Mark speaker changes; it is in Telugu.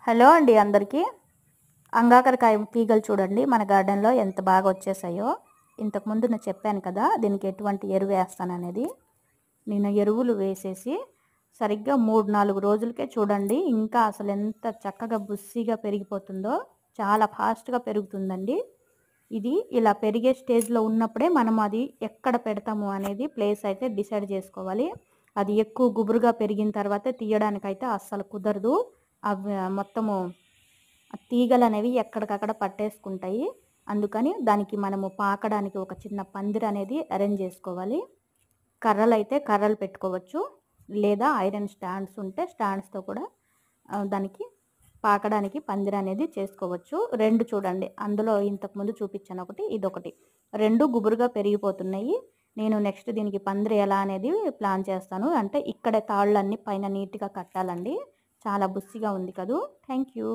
Speaker 1: హలో అండి అందరికీ. అంగాకరకాయ తీగలు చూడండి మన గార్డెన్లో ఎంత బాగా వచ్చేసాయో. ఇంతకుముందు నేను చెప్పాను కదా దీనికి ఎటువంటి ఎరువు వేస్తాననేది. నేను ఎరువులు వేసేసి సరిగ్గా 3-4 రోజులకే చూడండి ఇంకా అసలు ఎంత చక్కగా బుస్సిగా పెరిగిపోతుందో. చాలా ఫాస్ట్గా పెరుగుతుందండి. ఇది ఇలా పెరిగే స్టేజ్లో ఉన్నప్పుడే మనం అది ఎక్కడ పెడతాము అనేది ప్లేస్ అయితే డిసైడ్ చేసుకోవాలి. అది ఎక్కువ గుబురుగా పెరిగిన తర్వాత తీయడానికైతే అస్సలు కుదరదు. అవి మొత్తము తీగలు అనేవి ఎక్కడికక్కడ పట్టేసుకుంటాయి. అందుకని దానికి మనము పాకడానికి ఒక చిన్న పందిరి అనేది అరేంజ్ చేసుకోవాలి. కర్రలు పెట్టుకోవచ్చు, లేదా ఐరన్ స్టాండ్స్ ఉంటే స్టాండ్స్తో కూడా దానికి పాకడానికి పందిరి అనేది చేసుకోవచ్చు. 2 చూడండి, అందులో ఇంతకుముందు చూపించాను ఒకటి, ఇదొకటి. 2 గుబురుగా పెరిగిపోతున్నాయి. నేను నెక్స్ట్ దీనికి పందిరి ఎలా అనేది ప్లాన్ చేస్తాను. అంటే ఇక్కడే తాళ్ళన్నీ పైన నీట్గా కట్టాలండి. చాలా బుస్సిగా ఉంది కదూ. Thank you.